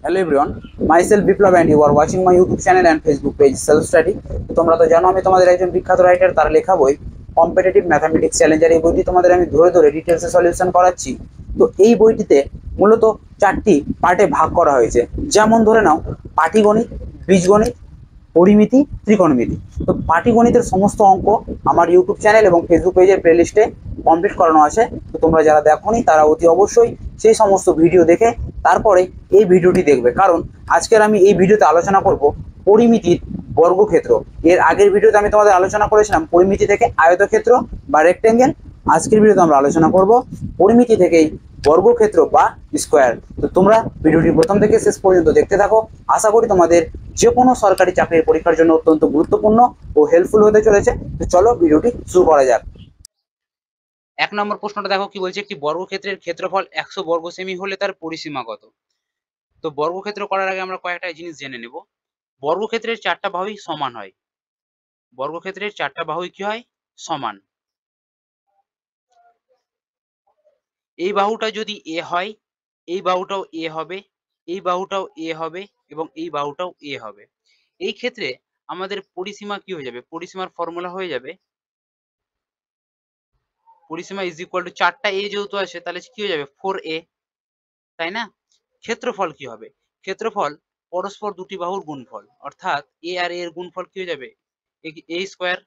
Hello everyone, myself Biplab and you are watching my YouTube channel and Facebook page Self Study। তো তোমরা তো জানো আমি তোমাদের একজন বিখ্যাত রাইটার, তার লেখা বই কম্পিটিটিভ ম্যাথামেটিক্স চ্যালেঞ্জার, এই বইটি তোমাদের আমি ধরে ধরে ডিটেলসে সলিউশন করাচ্ছি। তো এই বইটিতে মূলত 4টি পার্টে ভাগ করা হয়েছে। যেমন ধরে নাও পাটিগণিত, বীজগণিত, পরিমিতি, ত্রিকোণমিতি। তো পাটিগণিতের সমস্ত অঙ্ক আমার ইউটিউব চ্যানেল এবং ফেসবুক পেজের প্লেলিস্টে কমপ্লিট করানো আছে। তো তোমরা যারা দেখোনি তারা অতি অবশ্যই সেই সমস্ত ভিডিও দেখে তারপরে এই ভিডিওটি দেখবে, কারণ আজকের আমি এই ভিডিওতে আলোচনা করব পরিমিতির বর্গক্ষেত্র। এর আগের ভিডিওতে আমি তোমাদের আলোচনা করেছিলাম পরিমিতি থেকে আয়তক্ষেত্র বা রেক্টেঙ্গেল। আজকের ভিডিওতে আমরা আলোচনা করব পরিমিতি থেকেই বর্গক্ষেত্র বা স্কোয়ার। তো তোমরা ভিডিওটি প্রথম থেকে শেষ পর্যন্ত দেখতে থাকো। আশা করি তোমাদের যে কোনো সরকারি চাকরির পরীক্ষার জন্য অত্যন্ত গুরুত্বপূর্ণ ও হেল্পফুল হতে চলেছে। তো চলো ভিডিওটি শুরু করা যাক। 1 নম্বর প্রশ্নটা দেখো কি বলছে, একটি বর্গক্ষেত্রের ক্ষেত্রফল 100 বর্গ সেমি হলে তার পরিসীমা কত? তো বর্গক্ষেত্র করার আগে আমরা কয়েকটা জিনিস জেনে নেব। বর্গক্ষেত্রের 4টা বাহুই সমান হয়। বর্গক্ষেত্রের 4টা বাহুই কি হয়? সমান। এই বাহুটা যদি এ হয়, এই বাহুটাও এ হবে, এই বাহুটাও এ হবে এবং এই বাহুটাও এ হবে। এই ক্ষেত্রে আমাদের পরিসীমা কি হয়ে যাবে? পরিসীমার ফর্মুলা হয়ে যাবে, পরিসীমা ইজ ইকুয়াল টু 4টা এ যেহেতু আছে তাহলে কি হয়ে যাবে? 4a, তাই না? ক্ষেত্রফল কি হবে? ক্ষেত্রফল পরস্পর দুটি বাহুর গুণফল, অর্থাৎ এ আর এর গুণফল কি হয়ে যাবে? এ স্কোয়ার।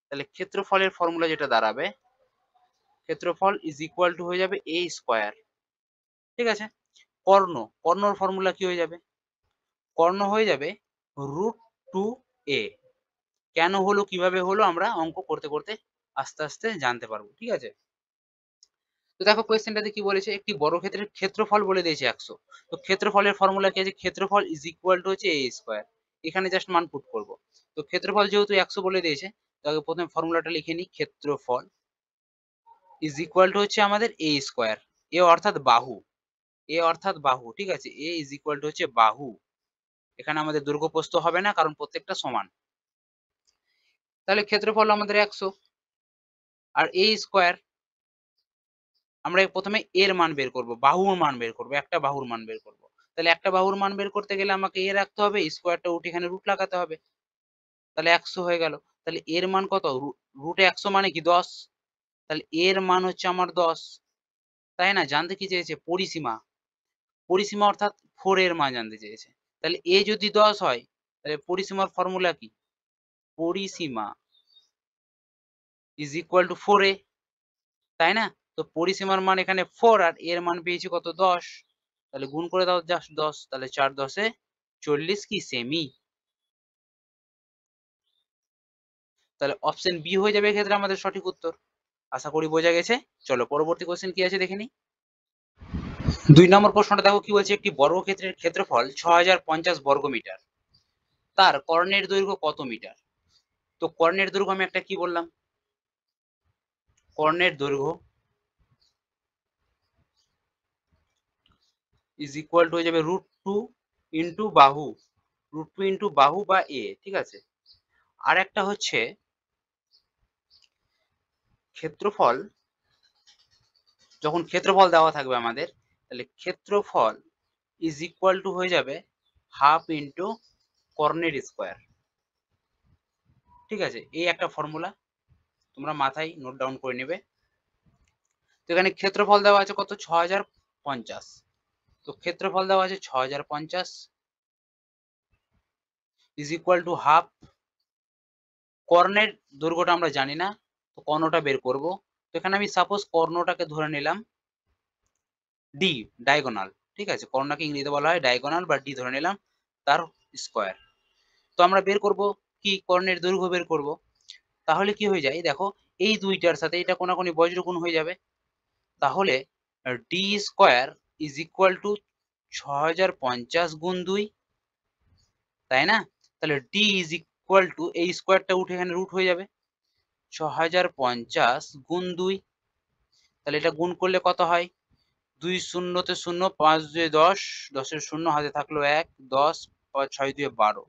তাহলে ক্ষেত্রফলের ফর্মুলা যেটা দাঁড়াবে, ক্ষেত্রফল ইজ ইকুয়াল টু হয়ে যাবে এ স্কোয়ার। ঠিক আছে। কর্ণর ফর্মুলা কি হয়ে যাবে? কর্ণ হয়ে যাবে √2a। কেন হলো, কিভাবে হলো, আমরা অঙ্ক করতে করতে আস্তে আস্তে জানতে পারবো। ঠিক আছে। তো দেখো কোয়েশ্চেনটাতে কি বলেছে, একটি বর্গক্ষেত্রের ক্ষেত্রফল বলে দিয়েছে 100। তো ক্ষেত্রফলের ফর্মুলা কি আছে? ক্ষেত্রফল ইজ ইকুয়াল টু হচ্ছে এ স্কোয়ার। এখানে জাস্ট মান পুট করব। তো ক্ষেত্রফল যেহেতু 100 বলে দিয়েছে, তাহলে প্রথমে ফর্মুলাটা লিখে নিই। ক্ষেত্রফল ইজ ইকুয়াল টু হচ্ছে আমাদের এ স্কোয়ার। এ অর্থাৎ বাহু, এ অর্থাৎ বাহু। ঠিক আছে, এ ইজ ইকুয়াল টু হচ্ছে বাহু। এখানে আমাদের দৈর্ঘ্য প্রস্থ হবে না, কারণ প্রত্যেকটা সমান। তাহলে ক্ষেত্রফল আমাদের 100 আর এ স্কোয়ার। আমরা প্রথমে এর মান বের করব, বাহুর মান বের করব, একটা বাহুর মান বের করব। তাহলে একটা বাহুর মান বের করতে গেলে আমাকে এ রাখতে হবে, স্কোয়ারটা উঠে এখানে রুট লাগাতে হবে। তাহলে 100 হয়ে গেল। তাহলে এর মান কত? রুটে 100 মানে কি 10। তাহলে এর মান হচ্ছে আমার 10, তাই না? জানতে কি চেয়েছে? পরিসীমা। পরিসীমা অর্থাৎ 4 এর মান জানতে চেয়েছে। তাহলে এ যদি 10 হয় তাহলে পরিসীমার ফর্মুলা কি? পরিসীমা ইজ ইকুয়াল টু 4a, তাই না? তো পরিসীমার মান এখানে 4 আর এর মান পেয়েছি কত? 10। তাহলে গুণ করে দাও জাস্ট 10। তাহলে 4 10 40 কি সেমি। তাহলে অপশন বি হয়ে যাবে এক্ষেত্রে আমাদের সঠিক উত্তর। আশা করি বোঝা গেছে। চলো পরবর্তী কোশ্চেন কি আছে দেখে নিই। 2 নম্বর প্রশ্নটা দেখো কি বলছে, একটি বর্গক্ষেত্রের ক্ষেত্রফল 6050 বর্গমিটার, তার কর্ণের দৈর্ঘ্য কত মিটার? তো কর্ণের দৈর্ঘ্য আমি একটা কি বললাম, কর্ণের দৈর্ঘ্য ইজ ইকুয়াল টু হয়ে যাবে √2 ইন্টু বাহু, √2 ইন্টু বাহু বা এ। ঠিক আছে। আর একটা হচ্ছে ক্ষেত্রফল, যখন ক্ষেত্রফল দেওয়া থাকবে আমাদের, তাহলে ক্ষেত্রফল ইজ ইকুয়াল টু হয়ে যাবে হাফ ইন্টু কর্ণের স্কোয়ার। ঠিক আছে, এই একটা ফর্মুলা তোমরা মাথায় নোট ডাউন করে নেবে। তো এখানে ক্ষেত্রফল দেওয়া আছে কত? 6050। তো ক্ষেত্রফল দেওয়া আছে 6050 ইজ ইকুয়াল টু হাফ। কর্ণের দৈর্ঘ্যটা আমরা জানি না, তো কর্ণটা বের করব। তো এখানে আমি সাপোজ কর্ণটাকে ধরে নিলাম ডি, ডায়াগোনাল। ঠিক আছে, কর্ণকে ইংরেজিতে বলা হয় ডায়াগোনাল বা ডি ধরে নিলাম, তার স্কোয়ার। তো আমরা বের করব কি? কর্ণের দৈর্ঘ্য বের করব। তাহলে কি হয়ে যায় দেখো, এই দুইটার সাথে এটা কোনাকুনি বজ্রগুণ হয়ে যাবে। তাহলে D square is equal two 6050 গুণ 2, তাই না? তাহলে ডি ইজ ইকুয়াল টু, এই স্কোয়ারটা উঠে এখানে রুট হয়ে যাবে, 6050 গুণ 2। তাহলে এটা গুণ করলে কত হয়? 2 শূন্যতে 0, 5 2 10, 10-এর 0 হাতে থাকলো 1, 10, 6 2 12,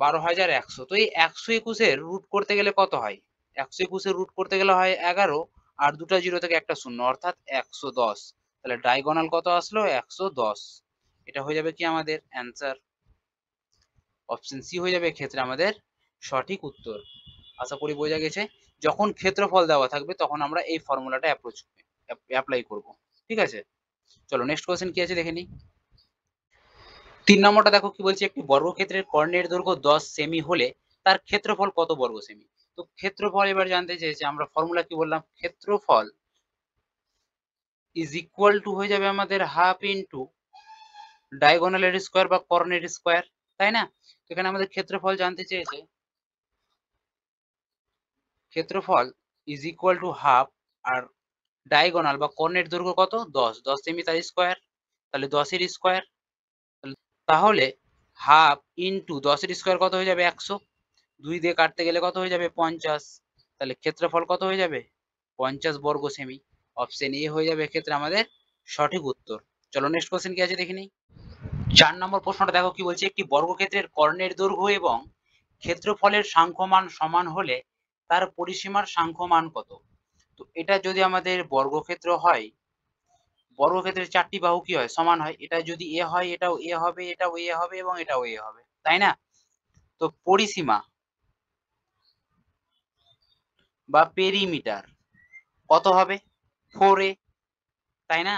12100। তো এই 121-এর রুট করতে গেলে কত হয়? 121-এর রুট করতে গেলে হয় 11, আর দুটা জিরো থেকে একটা শূন্য, অর্থাৎ 110। তাহলে ডায়াগোনাল কত আসলো? 110। এটা হয়ে যাবে কি আমাদের অ্যান্সার। অপশন সি হয়ে যাবে ক্ষেত্রে আমাদের সঠিক উত্তর। আশা করি বোঝা গেছে। যখন ক্ষেত্রফল দেওয়া থাকবে তখন আমরা এই ফর্মুলাটা অ্যাপ্লাই করব। ঠিক আছে, চলো নেক্সট কোশ্চেন কি আছে দেখে নিই। 3 নম্বরটা দেখো কি বলছে, একটি বর্গক্ষেত্রের কর্ণের দৈর্ঘ্য 10 সেমি হলে তার ক্ষেত্রফল কত বর্গ সেমি। তো ক্ষেত্রফল এবার জানতে চেয়েছে, আমরা ফর্মুলা কি বললাম, ক্ষেত্রফল ইজ ইকুয়াল টু হয়ে যাবে আমাদের হাফ ইন্টু ডায়াগোনালের স্কোয়ার বা কর্ণের স্কোয়ার, তাই না? তো এখানে আমাদের ক্ষেত্রফল জানতে চেয়েছে, ক্ষেত্রফল ইজ ইকুয়াল টু হাফ, আর ডায়াগোনাল বা কর্ণের দৈর্ঘ্য কত, 10, 10 সেমি তার স্কোয়ার, তাহলে 10 এর স্কোয়ার। তাহলে হাফ ইন্টু 10 এর স্কোয়ার কত হয়ে যাবে, 100, 2 দিয়ে কাটতে গেলে কত হয়ে যাবে, 50, তাহলে ক্ষেত্রফল কত হয়ে যাবে, 50 বর্গ সেমি। অপশন এ হয়ে যাবে এক্ষেত্রে আমাদের সঠিক উত্তর। চলো নেক্সট কোশ্চেন কি আছে দেখে নিই। 4 নম্বর প্রশ্নটা দেখো কি বলছে, একটি বর্গক্ষেত্রের কর্ণের দৈর্ঘ্য এবং ক্ষেত্রফলের সাংখ্যমান সমান হলে তার পরিসীমার সাংখ্যমান কত। তো এটা যদি আমাদের বর্গক্ষেত্র হয়, বর্গক্ষেত্রের 4টি বাহু কি হয়, সমান হয়। এটা যদি এ হয়, এটাও এ হবে, এটাও এ হবে এবং এটাও এ হবে, তাই না? তো পরিসীমা বা পেরিমিটার কত হবে, 4a, তাই না?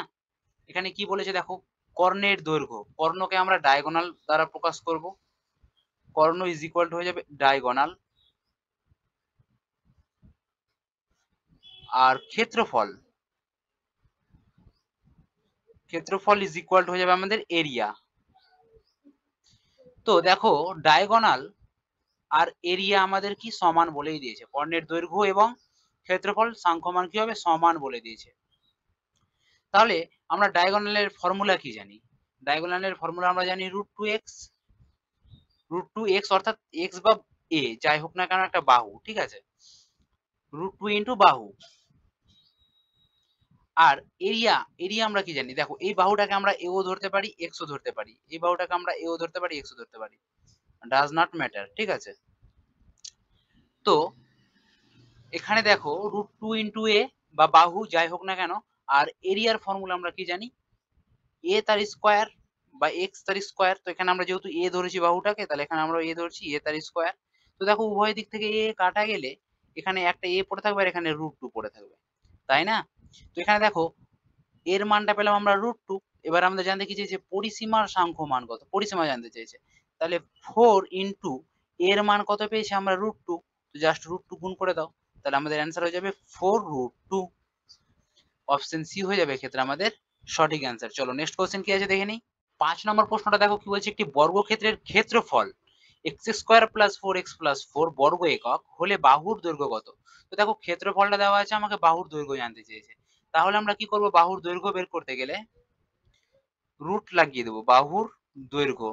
এখানে কি বলেছে দেখো, কর্ণের দৈর্ঘ্য, কর্ণকে আমরা ডায়াগোনাল দ্বারা প্রকাশ করব, কর্ণ ইজ ইকুয়াল টু হয়ে যাবে ডায়াগোনাল, আর ক্ষেত্রফল, ক্ষেত্রফল ইজ ইকুয়াল টু হয়ে যাবে আমাদের এরিয়া। তো দেখো ডায়াগোনাল আর এরিয়া আমাদের কি সমান বলেই দিয়েছে, কর্ণের দৈর্ঘ্য এবং ক্ষেত্রফল সাংখ্যমান কি হবে, সমান বলে দিয়েছে। তাহলে আমরা ডায়াগোনালের ফর্মুলা কি জানি, ডায়াগোনালের ফর্মুলা আমরা জানি √2x, √2x অর্থাৎ x বা a যাই হোক না কেন একটা বাহু, ঠিক আছে, √2 ইন্টু বাহু। আর এরিয়া, এরিয়া আমরা কি জানি, দেখো এই বাহুটাকে আমরা এও ধরতে পারি এক্সও ধরতে পারি, এই বাহুটাকে আমরা এও ধরতে পারি এক্সও ধরতে পারি, ডাজ নট ম্যাটার, ঠিক আছে। তো এখানে দেখো √2 ইন্টু এ বা বাহু যাই হোক না কেন, আর এরিয়ার ফর্মুলা আমরা কি জানি, এ তার স্কোয়ার বা এক্স তার স্কোয়ার। তো এখানে আমরা যেহেতু এ ধরেছি বাহুটাকে, তাহলে এখানে আমরা এ ধরছি এ তার স্কোয়ার। তো দেখো উভয় দিক থেকে এ কাটা গেলে এখানে একটা এ পড়ে থাকবে আর এখানে √2 পড়ে থাকবে, তাই না? তো এখানে দেখো এর মানটা পেলাম আমরা √2। এবার আমাদের জানতে কি চেয়েছে, পরিসীমার সাংখ্য মান কত, পরিসীমা জানতে চেয়েছে। তাহলে 4 ইন্টু এর মান কত পেয়েছি আমরা, √2, তো জাস্ট √2 গুণ করে দাও, তাহলে আমাদের অ্যান্সার হয়ে যাবে 4√2। অপশন সি হয়ে যাবে এক্ষেত্রে আমাদের সঠিক অ্যান্সার। চলো নেক্সট কোশ্চেন কি আছে দেখে নিই। 5 নম্বর প্রশ্নটা দেখো কি বলছে, একটি বর্গক্ষেত্রের ক্ষেত্রফল x² + 4x + 4 বর্গ একক হলে বাহুর দৈর্ঘ্য কত। তো দেখো ক্ষেত্রফলটা দেওয়া আছে, আমাকে বাহুর দৈর্ঘ্য জানতে চেয়েছে। তাহলে আমরা কি করব, বাহুর দৈর্ঘ্য বের করতে গেলে রুট লাগিয়ে দেবো, বাহুর দৈর্ঘ্য,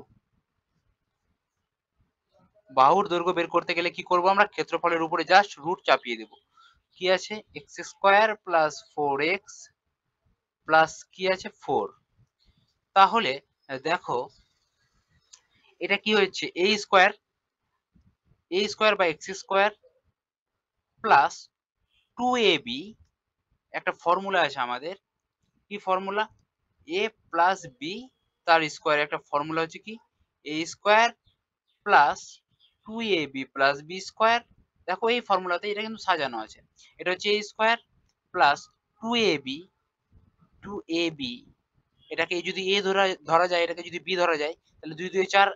বাহুর দৈর্ঘ্য বের করতে গেলে কি করব, আমরা ক্ষেত্রফলের উপরে জাস্ট রুট চাপিয়ে দেব। কি আছে, x² + 4x প্লাস কি আছে 4। তাহলে দেখো এটা কি হচ্ছে, a² বা x² প্লাস 2ab, একটা ফর্মুলা আছে আমাদের, কি ফর্মুলা, a প্লাস বি তার স্কোয়ার, একটা ফর্মুলা হচ্ছে কি a² plus 2ab plus b²। দেখো এই ফর্মুলাতে এটা কিন্তু সাজানো আছে, এটা হচ্ছে a² প্লাস 2ab এটাকে যদি a ধরা ধরা যায়, এটাকে যদি b ধরা যায়, তাহলে 2 2 4,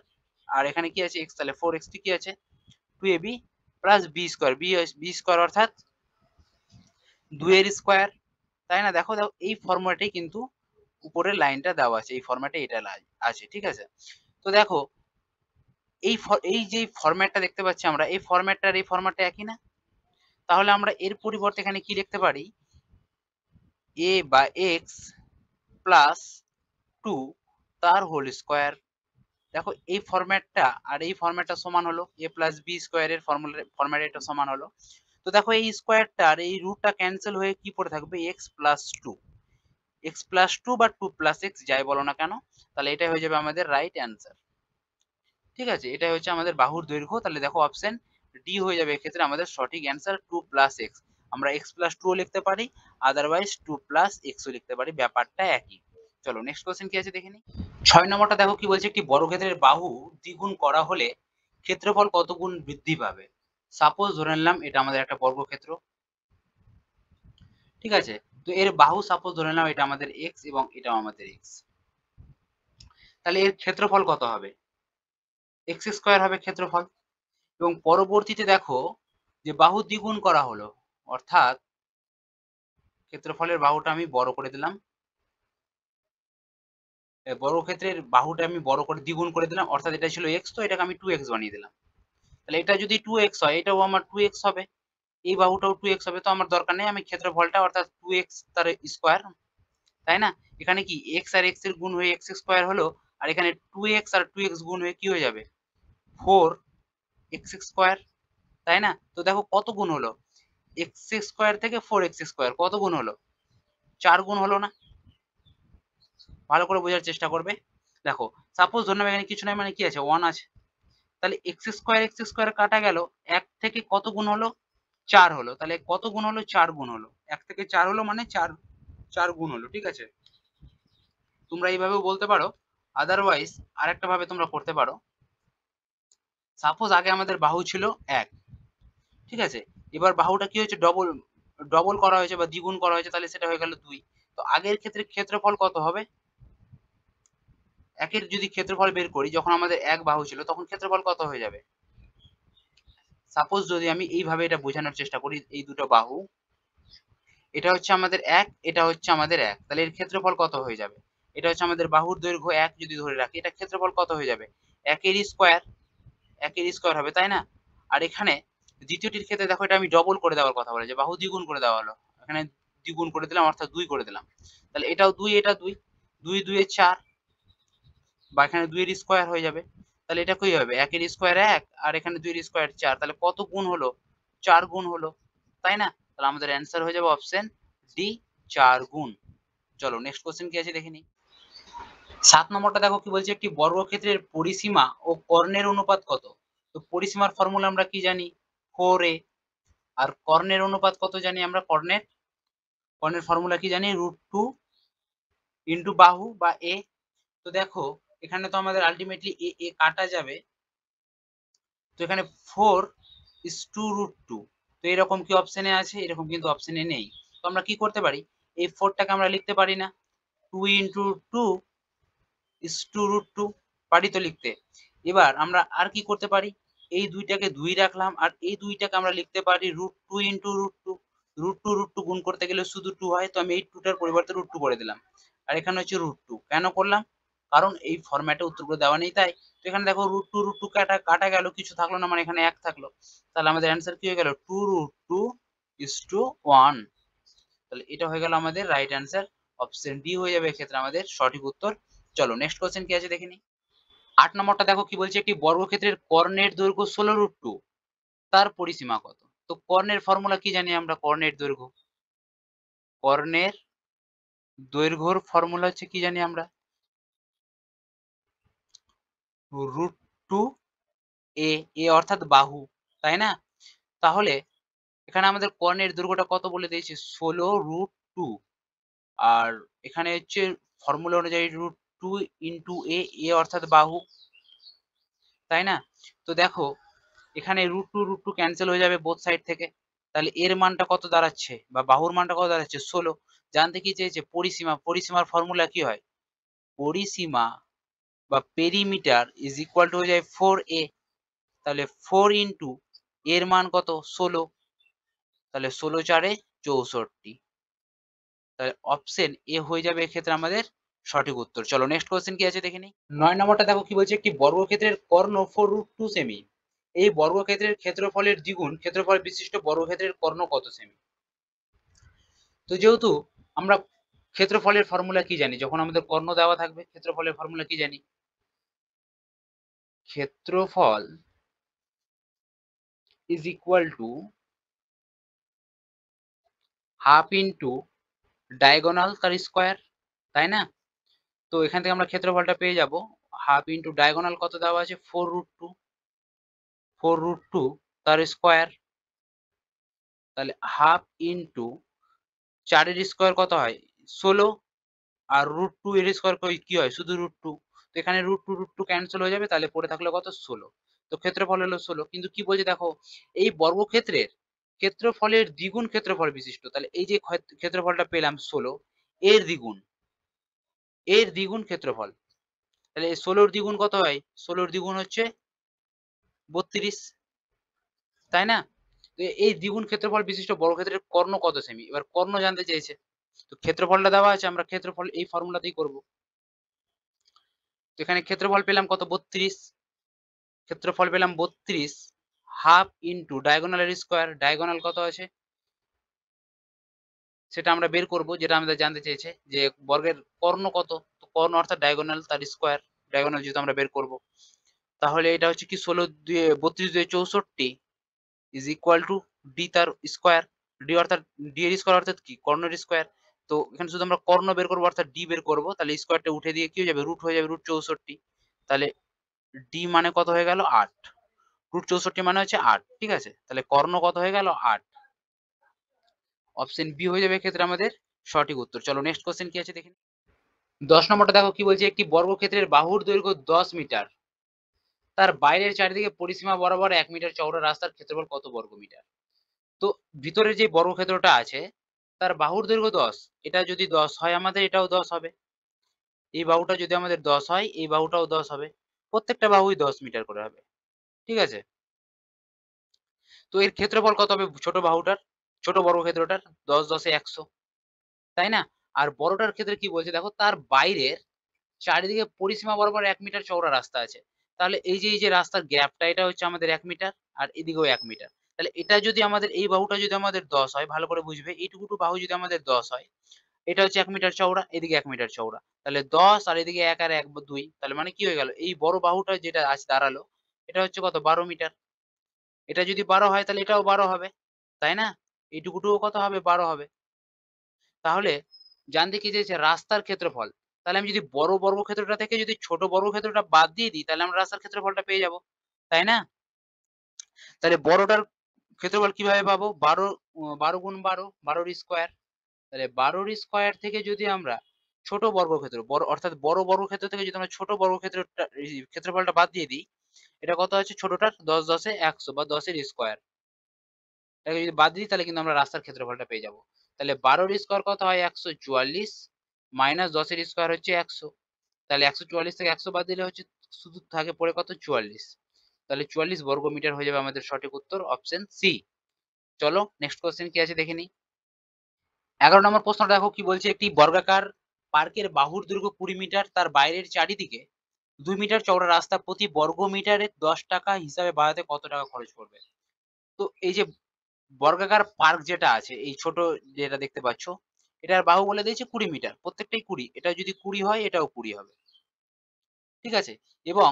আর এখানে কি আছে x, তাহলে 4x কি আছে 2ab প্লাস b² অর্থাৎ 2 এর স্কোয়ার, তাই না? দেখো দেখো এই ফর্মুলাটাই কিন্তু উপরের লাইনটা দেওয়া আছে, এই ফর্ম্যাটে এটা আছে, ঠিক আছে। তো দেখো এই যে ফরম্যাটটা দেখতে পাচ্ছি আমরা, এই ফরম্যাটটা আর এই ফরম্যাটটা একই না? তাহলে আমরা এর পরিবর্তে এখানে কি লিখতে পারি, a বা x প্লাস 2 তার হোল স্কোয়ার। দেখো এই ফরম্যাটটা আর এই ফরম্যাটটা সমান হলো, a প্লাস বি স্কোয়ারের ফরম্যাট এটা সমান হলো। তো দেখো এই স্কোয়ারটা আর এই রুটটা ক্যান্সেল হয়ে কি পড়ে থাকবে, x+2 বা 2+x যাই বলো না কেন, তাহলে এটা হয়ে যাবে আমাদের রাইট অ্যান্সার। ঠিক আছে, এটা হচ্ছে আমাদের বাহুর দৈর্ঘ্য। তাহলে দেখো অপশন ডি হয়ে যাবে এক্ষেত্রে আমাদের সঠিক অ্যান্সার, 2+x। আমরা x+2 ও লিখতে পারি, আদারওয়াইজ 2+x ও লিখতে পারি, ব্যাপারটা একই। চলো নেক্সট কোশ্চেন কি আছে দেখে নিই। 6 নম্বরটা দেখো কি বলছে, একটি বর্গক্ষেত্রের বাহু দ্বিগুণ করা হলে ক্ষেত্রফল কত গুণ বৃদ্ধি পাবে। সাপোজ ধরে নিলাম এটা আমাদের একটা বর্গক্ষেত্র, ঠিক আছে। তো এর বাহু সাপোজ ধরে নিলাম এটা আমাদের এক্স এবং এটাও আমাদের এক্স, তাহলে এর ক্ষেত্রফল কত হবে? এক্স স্কোয়ার হবে ক্ষেত্রফল। এবং পরবর্তীতে দেখো যে বাহু দ্বিগুণ করা হলো, অর্থাৎ ক্ষেত্রফলের বাহুটা আমি বড় করে দিলাম, বর্গক্ষেত্রের বাহুটা আমি বড় করে দ্বিগুণ করে দিলাম, অর্থাৎ এটা ছিল এক্স, তো এটাকে আমি 2x বানিয়ে দিলাম। তাহলে এটা যদি 2x হয়, এটাও আমার 2x হবে, এই বাহুটাও 2x হবে। তো আমার দরকার নেই, আমি ক্ষেত্রফলটা অর্থাৎ 2x তার স্কোয়ার, তাই না? এখানে কি x আর x এর গুণ হয়ে x স্কোয়ার হলো, আর এখানে 2x আর 2x গুণ হয়ে কি হয়ে যাবে, 4x স্কোয়ার, তাই না? তো দেখো কত গুণ হলো, x স্কোয়ার থেকে 4x স্কোয়ার কত গুণ হলো, 4 গুণ হলো না? ভালো করে বোঝার চেষ্টা করবে। দেখো সাপোজ ধরলাম এখানে কিছু নাই, মানে কি আছে, 1 আছে, তাহলে এক্স স্কোয়ার কাটা গেল, 1 থেকে কত গুণ হলো, 4 হলো। তাহলে কত গুণ হলো, 4 গুণ হলো, 1 থেকে 4 হলো মানে 4 গুণ হলো, ঠিক আছে। তোমরা এইভাবেও বলতে পারো, আদারওয়াইজ আরেকটা ভাবে তোমরা করতে পারো। সাপোজ আগে আমাদের বাহু ছিল 1, ঠিক আছে, এবার বাহুটা কি হয়েছে, ডবল ডবল করা হয়েছে বা দ্বিগুণ করা হয়েছে, তাহলে সেটা হয়ে গেল 2। তো আগের ক্ষেত্রে ক্ষেত্রফল কত হবে, একের যদি ক্ষেত্রফল বের করি, যখন আমাদের 1 বাহু ছিল তখন ক্ষেত্রফল কত হয়ে যাবে। সাপোজ যদি আমি এইভাবে এটা বোঝানোর চেষ্টা করি, এই দুটো বাহু, এটা হচ্ছে আমাদের 1, এটা হচ্ছে আমাদের 1, তাহলে এর ক্ষেত্রফল কত হয়ে যাবে, এটা হচ্ছে আমাদের বাহুর দৈর্ঘ্য 1 যদি ধরে রাখি, এটা ক্ষেত্রফল কত হয়ে যাবে, 1 এর স্কয়ার, 1 এর স্কয়ার হবে, তাই না? আর এখানে দ্বিতীয়টির ক্ষেত্রে দেখো, এটা আমি ডবল করে দেওয়ার কথা বলে, যে বাহু দ্বিগুণ করে দেওয়া হলো, এখানে দ্বিগুণ করে দিলাম অর্থাৎ 2 করে দিলাম, তাহলে এটাও 2, এটা 2, 2 2 এ 4, বা এখানে 2 এর স্কয়ার হয়ে যাবে। তাহলে এটা কি হবে, 1 এর স্কয়ার 1 আর এখানে 2 এর স্কয়ার 4, তাহলে কত গুণ হলো, 4 গুণ হলো, তাই না? তাহলে আমাদের অ্যান্সার হয়ে যাবে অপশন ডি, 4 গুণ। চলো নেক্সট কোশ্চেন কি আছে দেখে নিই। 7 নম্বরটা দেখো কি বলছে, একটি বর্গক্ষেত্রের পরিসীমা ও কর্ণের অনুপাত কত। তো পরিসীমার ফর্মুলা আমরা কি জানি, 4a, আর কর্ণের অনুপাত কত জানি আমরা, কর্ণের কর্ণের ফর্মুলা কি জানি, √2 ইন্টু বাহু বা এ। তো দেখো এখানে তো আমাদের আলটিমেটলি এ এ কাটা যাবে, তো এখানে 4:√2, তো এরকম কি অপশনে আছে, এরকম কিন্তু অপশনে নেই। তো আমরা কি করতে পারি, এই 4টাকে আমরা লিখতে পারি না, 2 ইন্টু 2 √2, পারি তো লিখতে। এবার আমরা আর কি করতে পারি, এই দুইটাকে 2 রাখলাম, আর এই দুইটাকে আমরা লিখতে পারি √2 ইন্টু √2, √2 গুণ করতে গেলে শুধু 2 হয়, তো আমি এই 2টার পরিবর্তে √2 করে দিলাম, আর এখানে হচ্ছে √2। কেন করলাম, কারণ এই ফরম্যাটে উত্তরগুলো দেওয়া নেই তাই। তো এখানে দেখো √2 কাটা কাটা গেল, কিছু থাকলো না, মানে এখানে 1 থাকলো, তাহলে আমাদের অ্যান্সার কি হয়ে গেল, 2√2:1। তাহলে এটা হয়ে গেল আমাদের রাইট অ্যান্সার, অপশন ডি হয়ে যাবে এক্ষেত্রে আমাদের সঠিক উত্তর। চলো নেক্সট কোশ্চেন কি আছে দেখে নিই। 8 নম্বরটা দেখো কি বলছে, একটি বর্গক্ষেত্রের কর্ণের দৈর্ঘ্য 16√2, তার পরিসীমা কত। তো কর্ণের ফর্মুলা কি জানি আমরা, কর্ণের দৈর্ঘ্য, কর্ণের দৈর্ঘ্যর ফর্মুলা হচ্ছে কি জানি আমরা, √2 এ, এ অর্থাৎ বাহু, তাই না? তাহলে এখানে আমাদের কর্ণের দৈর্ঘ্যটা কত বলে দিয়েছে, 16√2, আর এখানে হচ্ছে ফর্মুলা অনুযায়ী √2 ইন্টু এ, এ অর্থাৎ বাহু, তাই না? তো দেখো এখানে √2 ক্যান্সেল হয়ে যাবে বোথ সাইড থেকে, তাহলে এর মানটা কত দাঁড়াচ্ছে, বা বাহুর মানটা কত দাঁড়াচ্ছে, 16। জানতে কি চেয়েছে, পরিসীমা, পরিসীমার ফর্মুলা কি হয়, পরিসীমা বা পেরিমিটার ইজ ইকুয়াল টু হয়ে যায় 4a, তাহলে 4 ইন্টু এর মান কত, 16, তাহলে 16 4 64, তাহলে অপশন এ হয়ে যাবে এক্ষেত্রে আমাদের সঠিক উত্তর। চলো নেক্সট কোশ্চেন কি আছে দেখে নিই। 9 নম্বরটা দেখো কি বলছে, একটি বর্গক্ষেত্রের কর্ণ 4√2 সেমি, এই বর্গক্ষেত্রের ক্ষেত্রফলের দ্বিগুণ ক্ষেত্রফল বিশিষ্ট বর্গক্ষেত্রের কর্ণ কত সেমি। তো যেহেতু আমরা ক্ষেত্রফলের ফর্মুলা কি জানি, যখন আমাদের কর্ণ দেওয়া থাকবে ক্ষেত্রফলের ফর্মুলা কি জানি, ক্ষেত্রফল is equal to half into diagonal তার স্কোয়ার, তাই না? তো এখান থেকে আমরা ক্ষেত্রফলটা পেয়ে যাব, হাফ ইন্টু ডায়াগোনাল কত দেওয়া আছে, 4√2 তার স্কোয়ার, তাহলে হাফ ইন্টু 4 এর স্কোয়ার কত হয়, 16, আর √2 এর স্কোয়ার কি হয়, শুধু √2, তো এখানে √2 ক্যান্সেল হয়ে যাবে, তাহলে পড়ে থাকলো কত 16। তো ক্ষেত্রফল হলো 16, কিন্তু কি বলছে দেখো এই বর্গক্ষেত্রের ক্ষেত্রফলের দ্বিগুণ ক্ষেত্রফল বিশিষ্ট, তাহলে এই যে ক্ষেত্রফলটা পেলাম 16, এর দ্বিগুণ, এর দ্বিগুণ ক্ষেত্রফল, তাহলে 16 দ্বিগুণ কত হয়? 16 দ্বিগুণ হচ্ছে 32, তাই না? তো এই দ্বিগুণ ক্ষেত্রফল বিশিষ্ট বর্গক্ষেত্রের কর্ণ কত সেমি? এবার কর্ণ জানতে চেয়েছে, তো ক্ষেত্রফলটা দেওয়া আছে, আমরা ক্ষেত্রফল এই ফর্মুলাতেই করব। তো এখানে ক্ষেত্রফল পেলাম কত 32, ক্ষেত্রফল পেলাম 32, হাফ ইন্টু ডায়াগোনালের স্কোয়ার, ডায়াগোনাল কত আছে সেটা আমরা বের করব, যেটা আমাদের জানতে চেয়েছে যে বর্গের কর্ণ কত, তো কর্ণ অর্থাৎ ডায়াগোনাল তার স্কোয়ার, ডায়াগোনাল যেহেতু আমরা বের করব, তাহলে এটা হচ্ছে কি 16 দিয়ে 32 দিয়ে 64 ইজ ইকুয়াল টু ডি তার স্কোয়ার, ডি অর্থাৎ ডি এর স্কোয়ার অর্থাৎ কি কর্ণের স্কোয়ার। তো এখানে শুধু আমরা কর্ণ বের করবো অর্থাৎ ডি বের করবো, তাহলে স্কোয়ারটা উঠে দিয়ে কি হয়ে যাবে রুট হয়ে যাবে √64, তাহলে ডি মানে কত হয়ে গেল 8, √64 মানে হচ্ছে 8, ঠিক আছে, তাহলে কর্ণ কত হয়ে গেল 8, অপশন বি হয়ে যাবে ক্ষেত্রে আমাদের সঠিক উত্তর। চলো নেক্সট কোশ্চেন কি আছে দেখি। 10 নম্বরটা দেখো কি বলছে, একটি বর্গক্ষেত্রের বাহুর দৈর্ঘ্য 10 মিটার, তার বাইরের চারিদিকে পরিসীমা বরাবর 1 মিটার চওড়া রাস্তার ক্ষেত্রফল কত বর্গ মিটার? তো ভিতরে যে বর্গক্ষেত্রটা আছে তার বাহুর দৈর্ঘ্য 10, এটা যদি 10 হয় আমাদের এটাও 10 হবে, এই বাহুটা যদি আমাদের 10 হয় এই বাহুটাও 10 হবে, প্রত্যেকটা বাহুই 10 মিটার করে হবে, ঠিক আছে। তো এর ক্ষেত্রফল কত হবে ছোট বাহুটার, ছোট বর্গক্ষেত্রটার? 10 10 এ 100, তাই না? আর বড়টার ক্ষেত্রে কি বলছে দেখো, তার বাইরের চারিদিকে পরিসীমা বরাবর 1 মিটার চওড়া রাস্তা আছে, তাহলে এই যে রাস্তার গ্যাপটা এটা হচ্ছে আমাদের 1 মিটার, আর এদিকেও 1 মিটার, তাহলে এটা যদি আমাদের এই বাহুটা যদি আমাদের 10 হয়, ভালো করে বুঝবে, এইটুকু বাহু যদি আমাদের 10 হয়, এটা হচ্ছে 1 মিটার চওড়া, এদিকে 1 মিটার চওড়া, তাহলে 10 আর এদিকে 1 আর 1 2, তাহলে মানে কি হয়ে গেল, এই বড় বাহুটা যেটা আজ দাঁড়ালো এটা হচ্ছে কত 12 মিটার, এটা যদি 12 হয় তাহলে এটাও 12 হবে, তাই না? এইটুকুটুকু কত হবে 12 হবে। তাহলে জানতে কি চেয়েছে রাস্তার ক্ষেত্রফল, তাহলে আমি যদি বড় বর্গক্ষেত্রটা থেকে যদি ছোট বর্গক্ষেত্রটা বাদ দিয়ে দিই তাহলে আমরা রাস্তার ক্ষেত্রফলটা পেয়ে যাব, তাই না? তাহলে বড়টার ক্ষেত্রফল কিভাবে পাবো, 12 গুণ 12, 12 এর স্কোয়ার, তাহলে 12 এর স্কোয়ার থেকে যদি আমরা ছোট বর্গক্ষেত্র বড় অর্থাৎ বড় বর্গক্ষেত্র থেকে যদি আমরা ছোট বর্গক্ষেত্রটা ক্ষেত্রফলটা বাদ দিয়ে দিই, এটা কত আছে ছোটটার 10 10 এ 100 বা 10 এর স্কোয়ার, এটাকে যদি বাদ দিই তাহলে কিন্তু আমরা রাস্তার ক্ষেত্রফলটা পেয়ে যাব। তাহলে 12 এর স্কোয়ার কত হয় 144, মাইনাস 10 এর স্কোয়ার হচ্ছে 100, তাহলে 144 থেকে 100 বাদ দিলে হচ্ছে শুধু থাকে পড়ে কত 44, তাহলে 44 বর্গ মিটার হয়ে যাবে আমাদের সঠিক উত্তর, অপশন সি। চলো নেক্সট কোশ্চেন কি আছে দেখে নিই। 11 নম্বর প্রশ্নটা দেখো কি বলছে, একটি বর্গাকার পার্কের বাহুর দৈর্ঘ্য 20 মিটার, তার বাইরের চারিদিকে 2 মিটার চওড়া রাস্তা প্রতি বর্গ মিটারে 10 টাকা হিসাবে বাড়াতে কত টাকা খরচ করবে? তো এই যে বর্গাকার পার্ক যেটা আছে এই ছোট যেটা দেখতে পাচ্ছ, এটার বাহু বলে দিয়েছে 20 মিটার, প্রত্যেকটাই 20, এটা যদি 20 হয় এটাও 20 হবে, ঠিক আছে। এবং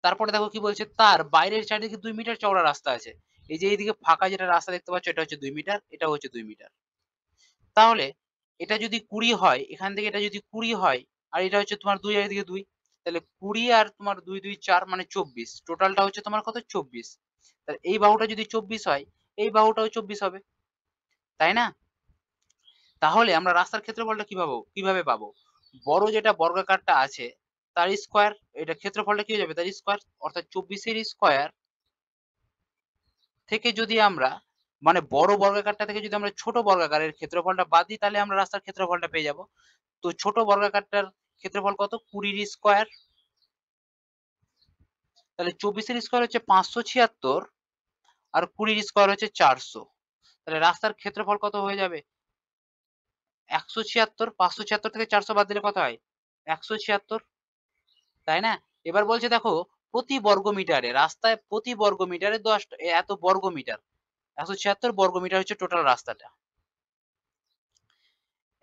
তারপরে দেখো কি বলছে, তার বাইরের চারিদিকে 2 মিটার চওড়া রাস্তা আছে, এই যে এইদিকে ফাঁকা যেটা রাস্তা দেখতে পাচ্ছ এটা হচ্ছে 2 মিটার, এটা হচ্ছে 2 মিটার, তাহলে এটা যদি 20 হয়, এখান থেকে এটা যদি 20 হয়, আর এটা হচ্ছে তোমার 2 আর এদিকে 2, তাহলে 20 আর তোমার 2 2 4 মানে 24, টোটালটা হচ্ছে তোমার কত 24, তাহলে এই বাহুটা যদি 24 হয় এই বাহুটাও 24 হবে, তাই না? তাহলে আমরা রাস্তার ক্ষেত্রফলটা কিভাবে পাবো, বড় যেটা বর্গাকারটা আছে তার স্কোয়ার, এটা ক্ষেত্রফলটা কি হয়ে যাবে তার স্কোয়ার, অর্থাৎ 24 এর স্কোয়ার থেকে যদি আমরা মানে বড় বর্গাকারটা থেকে যদি আমরা ছোট বর্গাকারের ক্ষেত্রফলটা বাদ দিই তাহলে আমরা রাস্তার ক্ষেত্রফলটা পেয়ে যাব। তো ছোট বর্গাকারটার ক্ষেত্রফল কত 20 এর স্কোয়ার, তাহলে 24 এর স্কোয়ার হচ্ছে 576 আর 20 এর স্কোয়ার হচ্ছে 400, তাহলে রাস্তার ক্ষেত্রফল কত হয়ে যাবে 176, 576 থেকে 400 বাদ দিলে কত হয় 176, তাই না? এবার বলছে দেখো প্রতি বর্গ মিটারে রাস্তায় প্রতি বর্গ মিটারে 10 এত বর্গ মিটার, 176 বর্গ মিটার হচ্ছে টোটাল রাস্তাটা,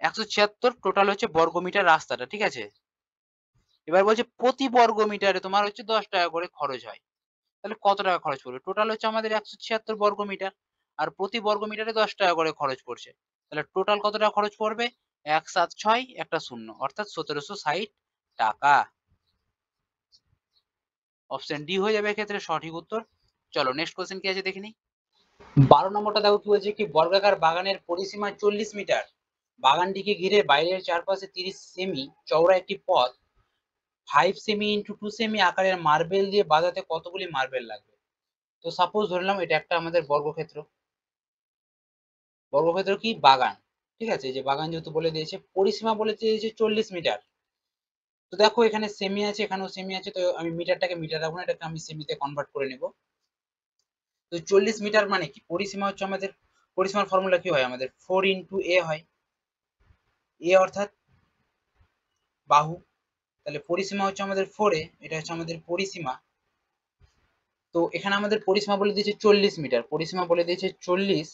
176 টোটাল হচ্ছে বর্গ মিটার রাস্তাটা, ঠিক আছে। এবার বলছে প্রতি বর্গ মিটারে তোমার হচ্ছে 10 টাকা করে খরচ হয়, তাহলে কত টাকা খরচ পড়বে, টোটাল হচ্ছে আমাদের 176 বর্গ মিটার আর প্রতি বর্গ মিটারে 10 টাকা করে খরচ পড়ছে, তাহলে টোটাল কত টাকা খরচ পড়বে 176 একটা শূন্য অর্থাৎ 1760 টাকা, অপশন ডি হয়ে যাবে এক্ষেত্রে সঠিক উত্তর। চলো নেক্সট কোশ্চেন কি আছে দেখে নিই। 12 নম্বরটা দেখো কি বলছে, কি বর্গাকার বাগানের পরিসীমা 40 মিটার, বাগানটিকে ঘিরে বাইরের চারপাশে 30 সেমি চওড়া একটি পথ 5 সেমি ইন্টু 2 সেমি আকারের মার্বেল দিয়ে বাঁধাতে কতগুলি মার্বেল লাগবে? তো সাপোজ ধরলাম এটা একটা আমাদের বর্গক্ষেত্র। বর্গক্ষেত্র কি? বাগান। ঠিক আছে, এই যে বাগান যেহেতু বলে দিয়েছে, পরিসীমা বলে দিয়েছে 40 মিটার। তো দেখো এখানে সেমি আছে, এখানেও সেমি আছে, তো আমি মিটারটাকে মিটার রাখবো না, এটাকে আমি সেমিতে কনভার্ট করে নেব। তো 40 মিটার মানে কি? পরিসীমা হচ্ছে আমাদের, পরিসীমার ফর্মুলা কি হয় আমাদের? 4 ইন্টু এ হয়। এ অর্থাৎ বাহু, তাহলে পরিসীমা হচ্ছে আমাদের 4 এ, এটা হচ্ছে আমাদের পরিসীমা। তো এখানে আমাদের পরিসীমা বলে দিয়েছে 40 মিটার, পরিসীমা বলে দিয়েছে 40,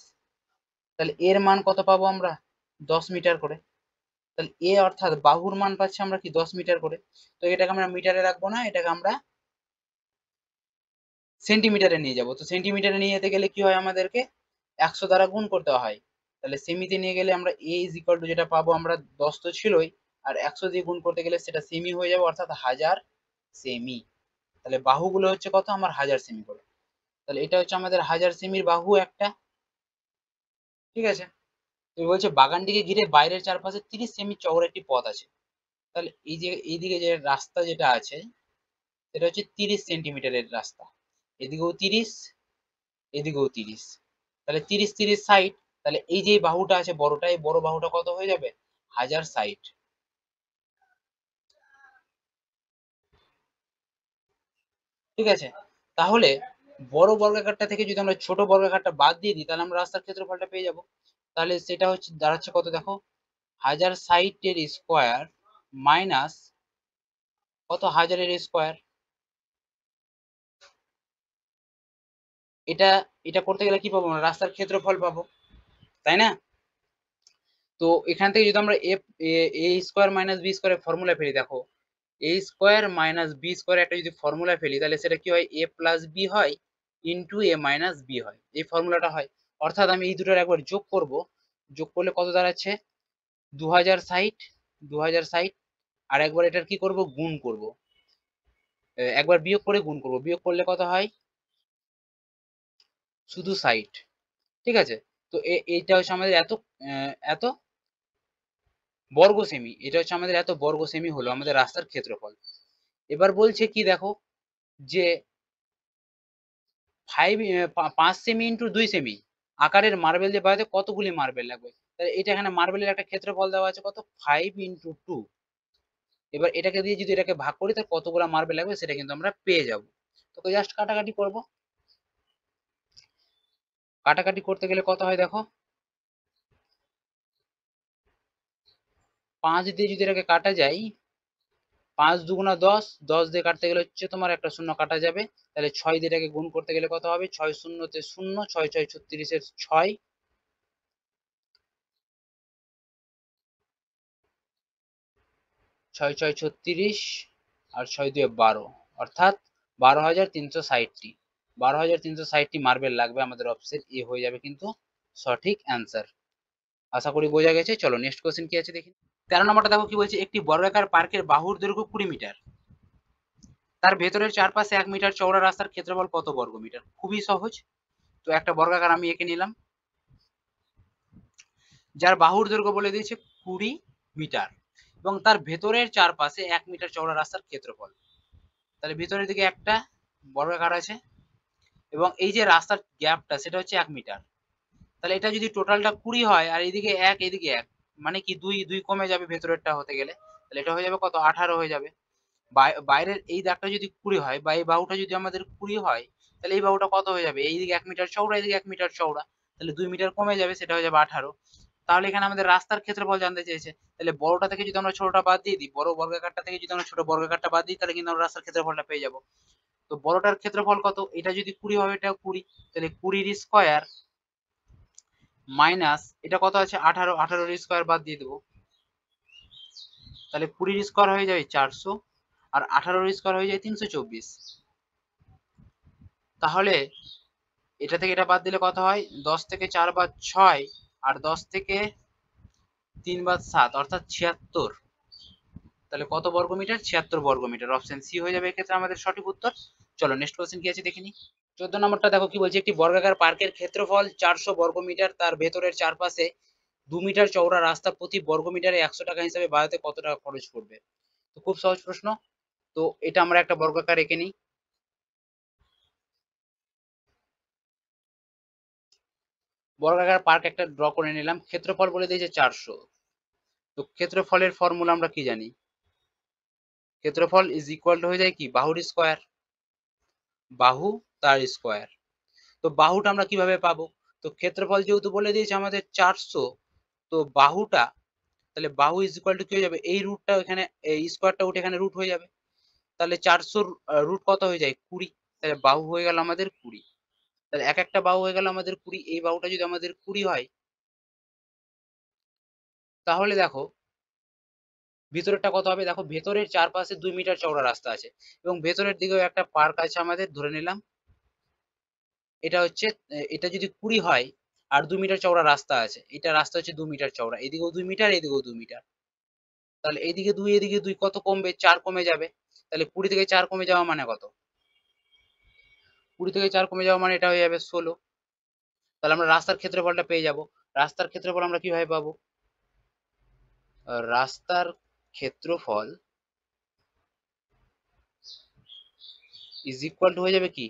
তাহলে এর মান কত পাবো আমরা? 10 মিটার করে। তাহলে এ অর্থাৎ বাহুর মান পাচ্ছি আমরা কি? 10 মিটার করে। তো এটাকে আমরা মিটারে রাখবো না, এটাকে আমরা সেন্টিমিটারে নিয়ে যাব। তো সেন্টিমিটারে নিয়ে যেতে গেলে কি হয় আমাদেরকে? 100 দ্বারা গুণ করতে হয়। তাহলে সেমিতে নিয়ে গেলে আমরা এ ইজ ইকুয়াল টু যেটা পাবো আমরা, 10 তো ছিলই, আর 100 দিয়ে গুণ করতে গেলে সেটা সেমি হয়ে যাবে, অর্থাৎ 1000 সেমি। তাহলে বাহুগুলো হচ্ছে কত আমার? 1000 সেমি করে। তাহলে এটা হচ্ছে আমাদের 1000 সেমির বাহু একটা। ঠিক আছে, তুমি বলছে বাগানটিকে ঘিরে বাইরের চারপাশে 30 সেমি চওড়া একটি পথ আছে। তাহলে এই যে এইদিকে যে রাস্তা যেটা আছে সেটা হচ্ছে 30 সেন্টিমিটারের রাস্তা, এদিকেও 30, এদিকেও 30, তাহলে 30 60। তাহলে এই যে বাহুটা আছে বড়টা, এই বড় বাহুটা কত হয়ে যাবে? 1060। ঠিক আছে, তাহলে বড় বর্গাকারটা থেকে যদি আমরা ছোট বর্গাকারটা বাদ দিয়ে দিই, তাহলে আমরা রাস্তার ক্ষেত্রফলটা পেয়ে যাব। তাহলে সেটা হচ্ছে দাঁড়াচ্ছে কত দেখো, 1060 এর স্কোয়ার মাইনাস কত? 1000 এর স্কোয়ার। এটা এটা করতে গেলে কি পাবো আমরা? রাস্তার ক্ষেত্রফল পাবো, তাই না? তো এখান থেকে যদি আমরা এ স্কোয়ার মাইনাস বি স্কোয়ারের ফর্মুলা ফেলি, দেখো এ স্কোয়ার মাইনাস বি স্কোয়ার একটা যদি ফর্মুলা ফেলি, তাহলে সেটা কি হয়? এ প্লাস বি হয় ইন্টু এ মাইনাস বি হয়, এই ফর্মুলাটা হয়। অর্থাৎ আমি এই দুটোর একবার যোগ করব, যোগ করলে কত দাঁড়াচ্ছে? 2060, 2060, আর একবার এটার কি করব? গুণ করব। একবার বিয়োগ করে গুণ করব, বিয়োগ করলে কত হয়? শুধু 60। ঠিক আছে, তো এইটা হচ্ছে আমাদের এত এত বর্গ সেমি, এটা হচ্ছে আমাদের এত বর্গ সেমি হলো আমাদের রাস্তার ক্ষেত্রফল। এবার বলছে কি দেখো, যে 5 সেমি ইন্টু 2 সেমি আকারের মার্বেল দিয়ে বানাতে কতগুলি মার্বেল লাগবে? তাহলে এটা এখানে মার্বেলের একটা ক্ষেত্রফল দেওয়া আছে কত? 5 ইন্টু 2। এবার এটাকে দিয়ে যদি এটাকে ভাগ করি তাহলে কতগুলো মার্বেল লাগবে সেটা কিন্তু আমরা পেয়ে যাব। তো জাস্ট কাটাকাটি করব, কাটাকাটি করতে গেলে কত হয় দেখো, 5 দিয়ে যদি এটাকে কাটা যায়, 5 দুগুণা 10, 10 দিয়ে কাটতে গেলে হচ্ছে তোমার একটা শূন্য কাটা যাবে। তাহলে 6 দিয়ে এটাকে গুণ করতে গেলে কত হবে? 6 শূন্যতে শূন্য, 6 6 36 6, 6 6 36, আর 6 2 12, অর্থাৎ 12,360টি, 12,360টি মার্বেল লাগবে আমাদের। অপশন এ হয়ে যাবে কিন্তু সঠিক অ্যান্সার। আশা করি বোঝা গেছে। চলো নেক্সট কোশ্চেন কি আছে দেখি। 13 নম্বরটা দেখো কি বলছে, একটি বর্গাকার পার্কের বাহুর দৈর্ঘ্য 20 মিটার, তার ভেতরের চারপাশে 1 মিটার চওড়া রাস্তার ক্ষেত্রফল কত বর্গ মিটার? খুবই সহজ। তো একটা বর্গাকার আমি এঁকে নিলাম, যার বাহুর দৈর্ঘ্য বলে দিয়েছে 20 মিটার এবং তার ভেতরের চারপাশে 1 মিটার চওড়া রাস্তার ক্ষেত্রফল। তাহলে ভেতরের দিকে একটা বর্গাকার আছে এবং এই যে রাস্তার গ্যাপটা সেটা হচ্ছে 1 মিটার। তাহলে এটা যদি টোটালটা 20 হয় আর এদিকে 1 এদিকে 1, মানে কি 2 2 কমে যাবে ভেতরেরটা হতে গেলে, তাহলে এটা হয়ে যাবে কত? 18 হয়ে যাবে। বাইরের এই দাগটা যদি 20 হয় বা এই বাহুটা যদি আমাদের 20 হয়, তাহলে এই বাহুটা কত হয়ে যাবে? এইদিকে 1 মিটার চওড়া, এদিকে 1 মিটার চওড়া, তাহলে 2 মিটার কমে যাবে, সেটা হয়ে যাবে 18। তাহলে এখানে আমাদের রাস্তার ক্ষেত্রফল জানতে চেয়েছে। তাহলে বড়টা থেকে যদি আমরা ছোটটা বাদ দিয়ে দিই, বড় বর্গাকারটা থেকে যদি আমরা ছোট বর্গাকারটা বাদ দিই, তাহলে কিন্তু আমরা রাস্তার ক্ষেত্রফলটা পেয়ে যাবো। তো বড়টার ক্ষেত্রফল কত? এটা যদি 20 হয়, এটা 20, তাহলে 20 স্কয়ার মাইনাস এটা কত আছে? 18, 18 স্কয়ার বাদ দিয়ে দেবো, তাহলে 20 স্কয়ার হয়ে যাবে 400, আর 18 স্কয়ার হয়ে যায় 324। তাহলে এটা থেকে এটা বাদ দিলে কত হয়? 10 থেকে 4 বাদ 6, আর 10 থেকে 3 বাদ 7, অর্থাৎ 76। তাহলে কত বর্গ মিটার? 76 বর্গ মিটার। অপশন সি হয়ে যাবে এক্ষেত্রে আমাদের সঠিক উত্তর। চলো নেক্সট কোশ্চেন কি আছে দেখিনি। 14 নম্বরটা দেখো কি বলছে, একটি বর্গাকার পার্কের ক্ষেত্রফল 400 বর্গ মিটার, তার ভেতরের চারপাশে 2 মিটার চওড়া রাস্তা প্রতি বর্গ মিটারে 100 টাকা হিসাবে বাড়াতে কত টাকা খরচ পড়বে? তো খুব সহজ প্রশ্ন, তো এটা আমরা একটা বর্গাকার এঁকে নিই। বর্গাকার পার্ক একটা ড্র করে নিলাম। ক্ষেত্রফল বলে দিয়েছে 400। তো ক্ষেত্রফলের ফর্মুলা আমরা কি জানি? ক্ষেত্রফল ইজ ইকুয়াল টু হয়ে যায় কি বাহুর স্কোয়ার, বাহু তার স্কোয়ার। তো বাহুটা আমরা কিভাবে পাবো? তো ক্ষেত্রফল যেহেতু বলে দিয়েছে আমাদের 400, তো বাহুটা, তাহলে বাহু ইজ ইকুয়াল টু কি হয়ে যাবে, এই রুটটা এখানে, এই স্কোয়ারটা উঠে এখানে রুট হয়ে যাবে। তাহলে 400 রুট কত হয়ে যায় 20। তাহলে বাহু হয়ে গেল আমাদের 20। তাহলে এক একটা বাহু হয়ে গেল আমাদের 20। এই বাহুটা যদি আমাদের 20 হয়, তাহলে দেখো ভিতরেরটা কত হবে। দেখো ভেতরের চারপাশে 2 মিটার চওড়া রাস্তা আছে এবং ভেতরের দিকেও একটা পার্ক আছে আমাদের, ধরে নিলাম। এটা হচ্ছে এটা যদি 20 হয় আর 2 মিটার চওড়া রাস্তা আছে, এটা রাস্তা হচ্ছে 2 মিটার চওড়া, এদিকেও 2 মিটার এদিকেও 2 মিটার। তাহলে এইদিকে 2 এদিকে 2 কত কমবে, 4 কমে যাবে। তাহলে 20 থেকে 4 কমে যাওয়া মানে কত? 20 থেকে 4 কমে যাওয়া মানে এটা হয়ে যাবে 16। তাহলে আমরা রাস্তার ক্ষেত্রফলটা পেয়ে যাব। রাস্তার ক্ষেত্রফল আমরা কিভাবে পাবো? রাস্তার ক্ষেত্রফল ইজ ইকুয়াল টু হয়ে যাবে কি,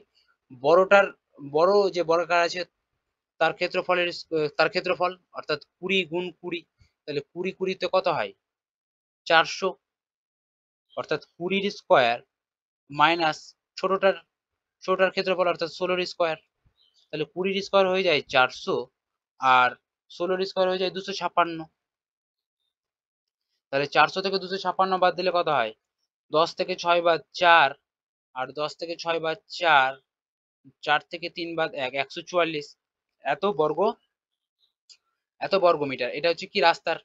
বড়টার, বড় যে বর্গাকার আছে তার ক্ষেত্রফলের তার ক্ষেত্রফল, অর্থাৎ 20 গুণ 20। তাহলে 20 20 তে কত হয় 400, অর্থাৎ 20 স্কোয়ার মাইনাস ছোটটার, ছোটটার ক্ষেত্রফল অর্থাৎ 16 স্কোয়ার। তাহলে 20 স্কোয়ার হয়ে যায় 400 আর 16 স্কোয়ার হয়ে যায় 256। তাহলে 400 থেকে 256 বাদ দিলে কত হয়, 10 থেকে 6 বাদ 4, আর 10 থেকে 6 বাদ 4, 4 থেকে 3 বাদ 1, 144। এত বর্গ, এত বর্গ মিটার। এটা হচ্ছে কি রাস্তার।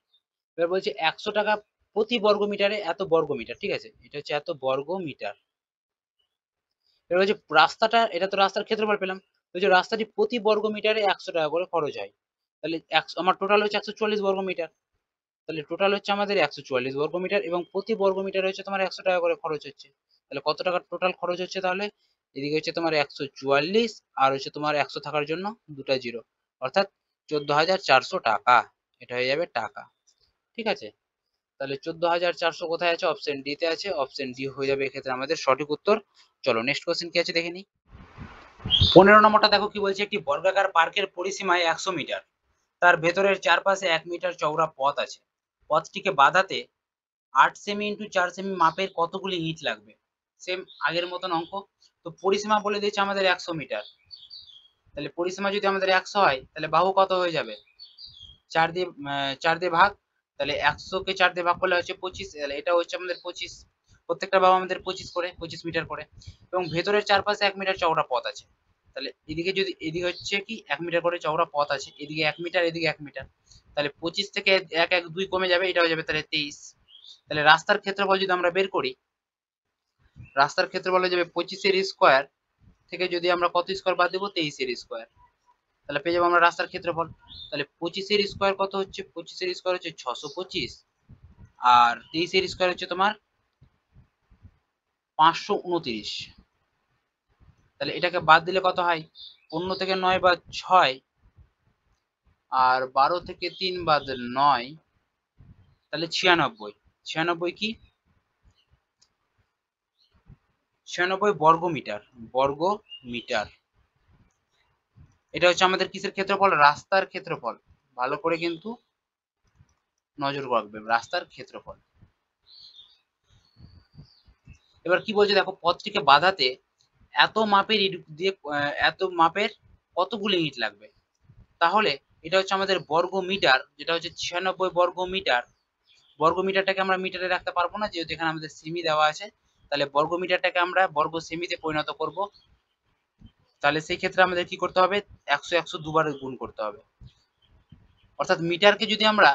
এবার বলছে 100 টাকা প্রতি বর্গ মিটারে এত বর্গ মিটার, ঠিক আছে, এটা হচ্ছে এত বর্গ মিটার। এবার হচ্ছে রাস্তাটা, এটা তো রাস্তার ক্ষেত্রফল পেলাম। ওই যে রাস্তাটি প্রতি বর্গ মিটারে 100 টাকা করে খরচ হয়। তাহলে আমার টোটাল হচ্ছে 144 বর্গ মিটার। তাহলে টোটাল হচ্ছে আমাদের 144 বর্গ মিটার এবং প্রতি বর্গ মিটারে হচ্ছে তোমার 100 টাকা করে খরচ হচ্ছে। তাহলে কত টাকা টোটাল খরচ হচ্ছে তাহলে? এদিকে হচ্ছে তোমার 144 আর হচ্ছে তোমার 100 থাকার জন্য দুটা জিরো, অর্থাৎ 14,400 টাকা। এটা হয়ে যাবে টাকা, ঠিক আছে। তাহলে 14,400 কোথায় আছে? অপশন ডি তে আছে। অপশন ডি হয়ে যাবে এক্ষেত্রে আমাদের সঠিক উত্তর। চলো নেক্সট কোশ্চেন কি আছে দেখে নিই। 15 নম্বরটা দেখো কি বলছে, একটি বর্গাকার পার্কের পরিসীমায় 100 মিটার, তার ভেতরের চারপাশে 1 মিটার চওড়া পথ আছে। পথটিকে বাঁধাতে 8 সেমি ইন্টু 4 সেমি মাপের কতগুলি ইট লাগবে? সেম আগের মতন অঙ্ক। তো পরিসীমা বলে দিয়েছে আমাদের 100 মিটার। তাহলে পরিসীমা যদি আমাদের 100 হয়, তাহলে বাহু কত হয়ে যাবে? 4 দিয়ে ভাগ। তাহলে 100 কে 4 দিয়ে ভাগ করলে হচ্ছে 25। তাহলে এটা হচ্ছে আমাদের 25। প্রত্যেকটা বাহু আমাদের 25 করে, 25 মিটার করে। এবং ভেতরের চারপাশে 1 মিটার চওড়া পথ আছে। তাহলে এদিকে যদি, এদিকে হচ্ছে কি 1 মিটার করে চওড়া পথ আছে, এদিকে 1 মিটার এদিকে 1 মিটার। তাহলে 25 থেকে 1 1 2 কমে যাবে, এটা হয়ে যাবে তাহলে 23। তাহলে রাস্তার ক্ষেত্রফল যদি আমরা বের করি, রাস্তার ক্ষেত্রফল হয়ে যাবে 25 এর স্কোয়ার থেকে যদি আমরা কত স্কোয়ার বাদ দেবো, 23 এর স্কোয়ার। তাহলে পেয়ে যাবো আমরা রাস্তার ক্ষেত্রফল। তাহলে 25 এর স্কোয়ার কত হচ্ছে? 25 এর স্কোয়ার হচ্ছে 625 আর 23 এর স্কোয়ার হচ্ছে তোমার 529। তাহলে এটাকে বাদ দিলে কত হয়? 15 থেকে 9 বাদ 6 আর 12 থেকে 3 বাদ 9, তাহলে 96। 96 কি? 96 বর্গ মিটার। বর্গ মিটার। এটা হচ্ছে আমাদের কিসের ক্ষেত্রফল? রাস্তার ক্ষেত্রফল। ভালো করে কিন্তু নজর রাখবে, রাস্তার ক্ষেত্রফল। এবার কি বলছে দেখো, পথটিকে বাঁধাতে এত মাপের ইট দিয়ে, এত মাপের কতগুলি ইট লাগবে? তাহলে এটা হচ্ছে আমাদের বর্গ মিটার, যেটা হচ্ছে 96 বর্গ মিটার। বর্গ মিটারটাকে আমরা মিটারে রাখতে পারবো না, যেহেতু এখানে আমাদের সেমি দেওয়া আছে। তাহলে বর্গ মিটারটাকে আমরা বর্গ সেমিতে পরিণত করব। তাহলে সেই ক্ষেত্রে আমাদের কি করতে হবে? 100 100 দুবার গুণ করতে হবে। অর্থাৎ মিটারকে যদি আমরা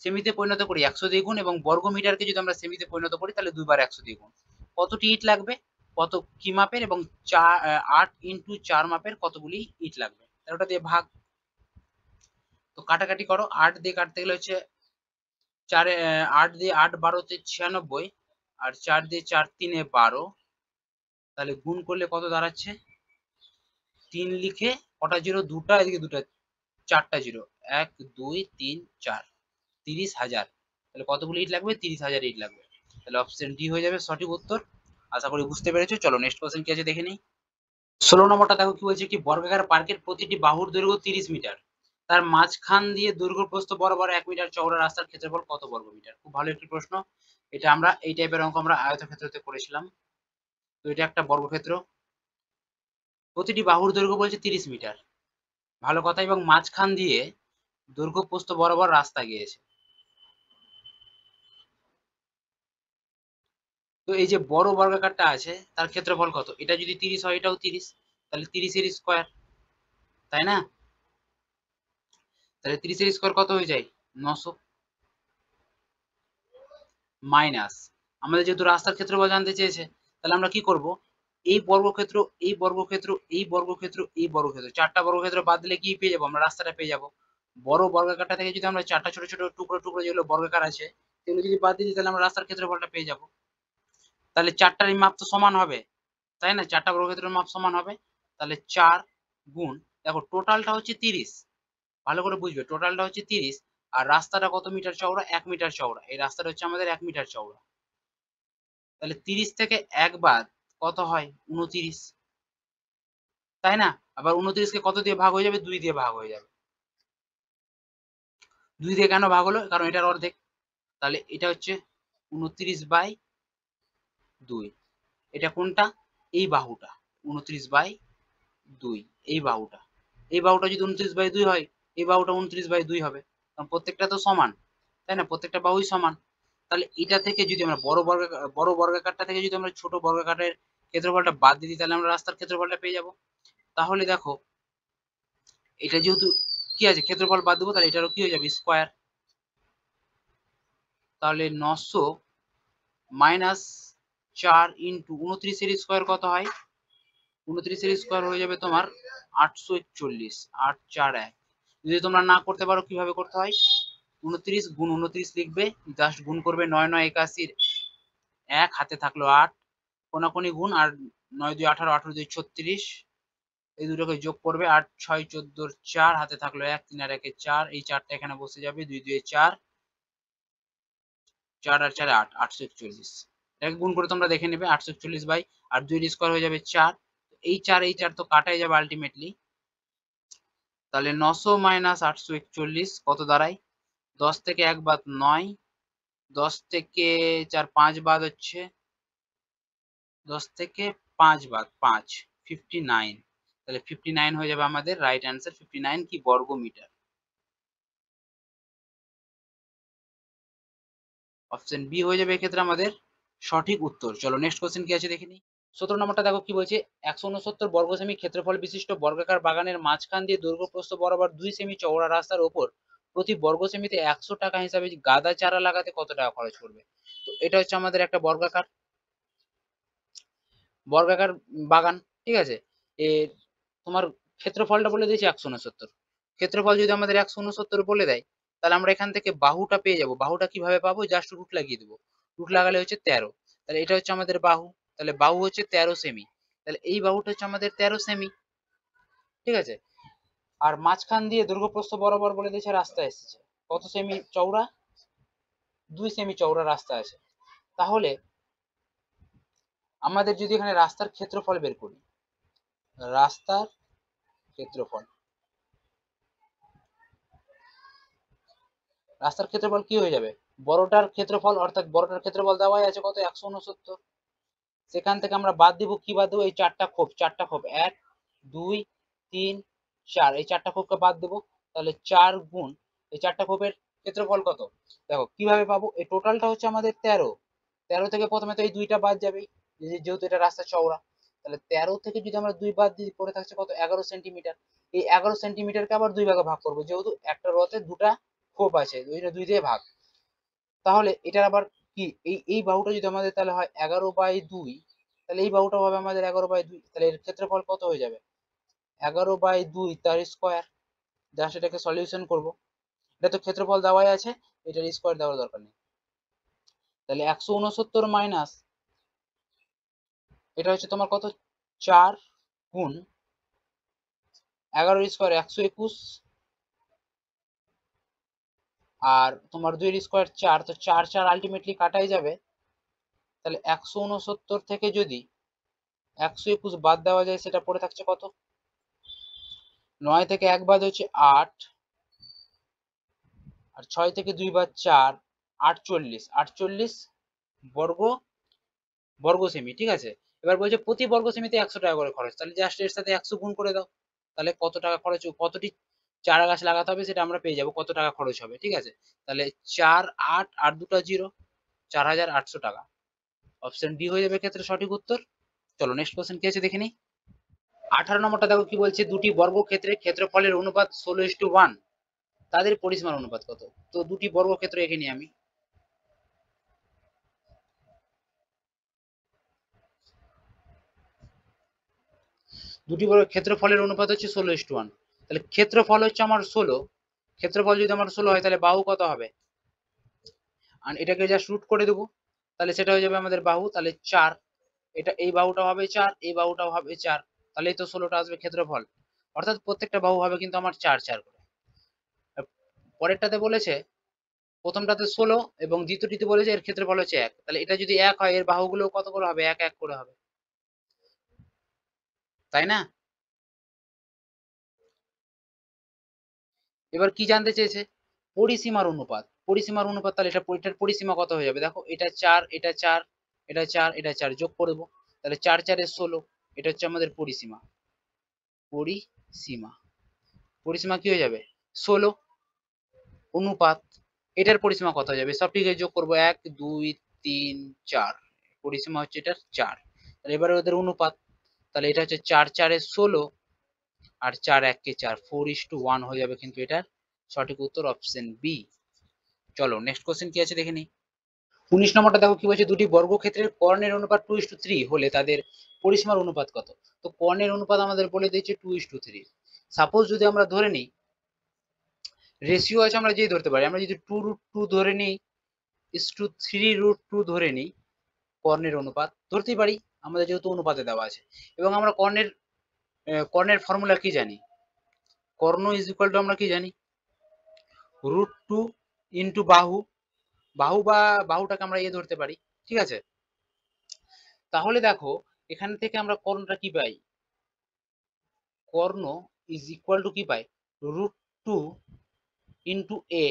সেমিতে পরিণত করি 100 দিয়ে গুণ, এবং বর্গ মিটারকে যদি আমরা সেমিতে পরিণত করি তাহলে দুইবার 100 দিয়ে গুণ। কতটি ইট লাগবে, কত কি মাপের, এবং 8 ইন্টু 4 মাপের কতগুলি ইট লাগবে, তাহলে ওটা দিয়ে ভাগ। তো কাটাকাটি করো, 8 দিয়ে কাটতে গেলে হচ্ছে 8 দিয়ে 8 12 তে 96 আর 4 দিয়ে 4 3 12। তাহলে গুণ করলে কত দাঁড়াচ্ছে? 3 লিখে কটা জিরো? দুটা, এদিকে দুটা, 4টা জিরো। 1 2 3 4, 30,000। তাহলে কতগুলো ইট লাগবে? 30,000 ইট লাগবে। তাহলে অপশন ডি হয়ে যাবে সঠিক উত্তর। আশা করি বুঝতে পেরেছো। চলো নেক্সট কোশ্চেন কি আছে দেখে নিই। 16 নম্বরটা দেখো কি বলছে, কি বর্গাকার পার্কের প্রতিটি বাহুর দৈর্ঘ্য 30 মিটার, তার মাঝখান দিয়ে দৈর্ঘ্য প্রস্থ বরাবর 1 মিটার চওড়া রাস্তার ক্ষেত্রফল কত বর্গ মিটার? খুব ভালো একটি প্রশ্ন। এটা আমরা এই টাইপের অঙ্ক আমরা আয়তক্ষেত্রতে করেছিলাম। তো এটা একটা বর্গক্ষেত্র, প্রতিটি বাহুর দৈর্ঘ্য বলছে 30 মিটার, ভালো কথা, এবং মাঝখান দিয়ে দৈর্ঘ্য প্রস্থ বরাবর রাস্তা গিয়েছে। তো এই যে বড় বর্গাকারটা আছে তার ক্ষেত্রফল কত? এটা যদি 30 হয়, এটাও 30, তাহলে 30 এর স্কয়ার, তাই না? তাহলে 30 এর স্কয়ার কত হয়ে যায়? 900 মাইনাস, আমাদের যেহেতু রাস্তার ক্ষেত্রফল জানতে চেয়েছে, তাহলে আমরা কি করব, এই বর্গক্ষেত্র, এই বর্গক্ষেত্র, এই বর্গক্ষেত্র, এই বর্গক্ষেত্র, চারটা বর্গক্ষেত্র বাদ দিলে কি পেয়ে যাবো? আমরা রাস্তাটা পেয়ে যাবো। বড় বর্গাকারটা থেকে যদি আমরা চারটা ছোট ছোট টুকরো টুকরো যেগুলো বর্গাকার আছে সেগুলো যদি বাদ দিই, তাহলে আমরা রাস্তার ক্ষেত্রফলটা পেয়ে যাবো। তাহলে চারটার মাপ তো সমান হবে, তাই না? চারটা বর্গক্ষেত্রের মাপ সমান হবে, তাহলে 4 গুণ, দেখো টোটালটা হচ্ছে 30, ভালো করে বুঝবে, টোটালটা হচ্ছে 30, আর রাস্তাটা কত মিটার চওড়া? 1 মিটার চওড়া, এই রাস্তাটা হচ্ছে আমাদের 1 মিটার চওড়া। তাহলে 30 থেকে 1 বাদ কত হয়? 29, তাই না? আবার 29 কে কত দিয়ে ভাগ হয়ে যাবে? 2 দিয়ে ভাগ হয়ে যাবে। 2 দিয়ে কেন ভাগ হলো? কারণ এটার অর্ধেক, তাহলে এটা হচ্ছে 29/2। এটা কোনটা? এই বাহুটা 29/2, এই বাহুটা, এই বাহুটা যদি 29/2 হয়, এই বাহুটা 29/2 হবে, কারণ প্রত্যেকটা তো সমান, তাই না? প্রত্যেকটা বাহুই সমান। তাহলে এটা থেকে যদি আমরা বড় বর্গাকারটা থেকে যদি আমরা ছোট বর্গাকারের ক্ষেত্রফলটা বাদ দিয়ে দিই, তাহলে আমরা রাস্তার ক্ষেত্রফলটা পেয়ে যাব। তাহলে দেখো, এটা যেহেতু কি আছে, ক্ষেত্রফল বাদ দেবো, তাহলে এটারও কি হয়ে যাবে? স্কয়ার। তাহলে 900 মাইনাস 4 ইন্টু 29 এর স্কয়ার কত হয়? 29 এর স্কয়ার হয়ে যাবে তোমার 841, 841। যদি তোমরা না করতে পারো কিভাবে করতে হয়, 29 গুণ 29 লিখবে, জাস্ট গুণ করবে, 9 9 81, 1 হাতে থাকলো 8, কোনাকুনি গুণ, আর 9 2 18, 18 2 36, এই দুটোকে যোগ করবে, 8 6 14, 4 হাতে থাকলো 1, 3 আর 1 4, এই 4টা এখানে বসে যাবে, 2 2 4, 4 আর 4 8, 841। এটাকে গুণ করে তোমরা দেখে নেবে, 841 বাই, আর 2 এর স্কয়ার হয়ে যাবে 4, এই 4 এই 4 তো কাটাই যাবে আলটিমেটলি। তাহলে 900 মাইনাস 841 কত দাঁড়ায়? 10 থেকে 1 বাদ 9, 10 থেকে 4 5 বাদ হচ্ছে, 10 থেকে 5 বাদ 5, 59। তাহলে 59 হয়ে যাবে আমাদের রাইট অ্যান্সার। 59 কি? বর্গ মিটার। অপশন বি হয়ে যাবে এক্ষেত্রে আমাদের সঠিক উত্তর। চলো নেক্সট কোশ্চেন কি আছে দেখে নিই। 17 নম্বরটা দেখো কি বলছে, 169 বর্গ সেমি ক্ষেত্রফল বিশিষ্ট বর্গাকার বাগানের মাঝখান দিয়ে দৈর্ঘ্য প্রস্থ বরাবর 2 সেমি চওড়া রাস্তার ওপর প্রতি বর্গ সেমিতে 100 টাকা হিসাবে গাঁদা চারা লাগাতে কত টাকা খরচ করবে? তো এটা হচ্ছে আমাদের একটা বর্গাকার বর্গাকার বাগান, ঠিক আছে? এর তোমার ক্ষেত্রফলটা বলে দিয়েছে 169, ক্ষেত্রফল যদি আমাদের 169 বলে দেয়, তাহলে আমরা এখান থেকে বাহুটা পেয়ে যাব। বাহুটা কিভাবে পাবো? জাস্ট রুট লাগিয়ে দেবো, রুট লাগালে হচ্ছে 13, তাহলে এটা হচ্ছে আমাদের বাহু, তাহলে বাহু হচ্ছে 13 সেমি, তাহলে এই বাহুটা হচ্ছে আমাদের 13 সেমি, ঠিক আছে? আর মাঝখান দিয়ে দৈর্ঘ্য প্রস্থ বরাবর বলে দিয়েছে রাস্তা এসেছে কত সেমি চওড়া? 2 সেমি চওড়া রাস্তা আছে। তাহলে আমাদের যদি এখানে রাস্তার ক্ষেত্রফল বের করি, রাস্তার ক্ষেত্রফল, রাস্তার ক্ষেত্রফল কি হয়ে যাবে? বড়টার ক্ষেত্রফল, অর্থাৎ বড়টার ক্ষেত্রফল দেওয়াই আছে কত? 169, সেখান থেকে আমরা বাদ দিব, কি বাদ দেবো? এই চারটা খোপ, চারটা খোপ, 1 2 3 4, এই চারটা খোপকে বাদ দেবো, তাহলে 4 গুণ এই চারটা খোপের ক্ষেত্রফল কত? দেখো কিভাবে পাবো, এই টোটালটা হচ্ছে আমাদের 13, 13 থেকে প্রথমে তো এই দুইটা বাদ যাবে, যেহেতু এটা রাস্তা চওড়া, তাহলে 13 থেকে যদি আমরা 2 বাদ দিই, পড়ে থাকছে কত? 11 সেন্টিমিটার। এই 11 সেন্টিমিটারকে আবার 2 ভাগে ভাগ করবো, যেহেতু একটা রথে দুটা খোপ আছে, দুইটা 2 দিয়ে ভাগ। তাহলে এটার আবার কি, এই বাহুটা যদি আমাদের তাহলে হয় 11/2, তাহলে এই বাহুটা হবে আমাদের 11/2, তাহলে এর ক্ষেত্রফল কত হয়ে যাবে? 11/2 তার স্কয়ার। জাস্ট এটাকে সলিউশন করব, এটা তো ক্ষেত্রফল দেওয়াই আছে, এটার স্কয়ার দেওয়ার দরকার নেই। তাহলে 169 মাইনাস, এটা হচ্ছে তোমার কত? 4 গুণ 11 স্কয়ার 121, আর তোমার 2 এর স্কয়ার 4, তো 4 4 আলটিমেটলি কাটাই যাবে, তাহলে 169 থেকে যদি 121 বাদ দেওয়া যায় সেটা পড়ে থাকছে কত? 9 থেকে 1 বাদ হচ্ছে 8, আর 6 থেকে 2 বাদ 4, 48, 48 বর্গ বর্গ সেমি, ঠিক আছে। এবার বলছে প্রতি বর্গ সেমিতে 100 টাকা করে খরচ, তাহলে জাস্ট এর সাথে 100 গুণ করে দাও, তাহলে কত টাকা খরচ, কতটি চারা গাছ লাগাতে হবে সেটা আমরা পেয়ে যাবো, কত টাকা খরচ হবে, ঠিক আছে। তাহলে 4, 8 আর 2টা 0, 4800 টাকা। অপশন ডি হয়ে যাবে ক্ষেত্রে সঠিক উত্তর। চলো নেক্সট কোশ্চেন কি আছে দেখে নিই। 18 নম্বরটা দেখো কি বলছে, দুটি বর্গক্ষেত্রে ক্ষেত্রফলের অনুপাত 16:1, তাদের পরিসীমার অনুপাত কত? তো দুটি বর্গক্ষেত্র এঁকে নিই আমি। দুটি বর্গ ক্ষেত্রফলের অনুপাত হচ্ছে 16:1, তাহলে ক্ষেত্রফল হচ্ছে আমার 16, ক্ষেত্রফল যদি আমার 16 হয় তাহলে বাহু কত হবে? আর এটাকে জাস্ট রুট করে দেবো, তাহলে সেটা হয়ে যাবে আমাদের বাহু, তাহলে 4, এটা এই বাহুটা হবে 4, এই বাহুটাও হবে 4, তাহলেই তো 16টা আসবে ক্ষেত্রফল, অর্থাৎ প্রত্যেকটা বাহু হবে কিন্তু আমার 4 4 করে। পরেরটাতে বলেছে প্রথমটাতে 16 এবং দ্বিতীয়টিতে বলেছে এর ক্ষেত্রফল হচ্ছে 1, তাহলে এটা যদি 1 হয় এর বাহুগুলো কত করে হবে? 1 1 করে হবে, তাই না? এবার কি জানতে চেয়েছে? পরিসীমার অনুপাত, পরিসীমার অনুপাত, তাহলে এটার পরিসীমা কত হয়ে যাবে? দেখো এটা 4, এটা 4, এটা 4, এটা 4 যোগ করে দেবো, তাহলে 4 4 16, এটা হচ্ছে আমাদের পরিসীমা। পরিসীমা, পরিসীমা কি হয়ে যাবে? 16। অনুপাত, এটার পরিসীমা কত হয়ে যাবে? সবটিকে যোগ করবো, 1 2 3 4, পরিসীমা হচ্ছে এটা 4। তাহলে এবারে ওদের অনুপাত, তাহলে এটা হচ্ছে 4 4 16 আর 4 1 4, 4:1 হয়ে যাবে কিন্তু এটার সঠিক উত্তর অপশন বি। চলো নেক্সট কোশ্চেন কি আছে দেখে নিই। 19 নম্বরটা দেখো কি বলছে, দুটি বর্গক্ষেত্রের কর্ণের অনুপাত 2:3 হলে তাদের পরিসীমার অনুপাত কত? তো কর্ণের অনুপাত আমাদের বলে দিয়েছে 2:3। সাপোজ যদি আমরা ধরে নিই রেশিও আছে, আমরা যেই ধরতে পারি, আমরা যদি 2√2 ধরে নিই, 3√2 ধরে নিই, কর্ণের অনুপাত ধরতেই পারি, আমাদের যেহেতু অনুপাতে দেওয়া আছে। এবং আমরা কর্ণের ফর্মুলা কি জানি? কর্ণ ইজ ইকুয়াল টু আমরা কি জানি? √2 ইন্টু বাহু, বাহু বা বাহুটাকে আমরা এ ধরতে পারি, ঠিক আছে। তাহলে দেখো এখান থেকে আমরা কর্ণটা কি পাই? কর্ণ ইজ ইকুয়াল টু কি পাই? √2 into A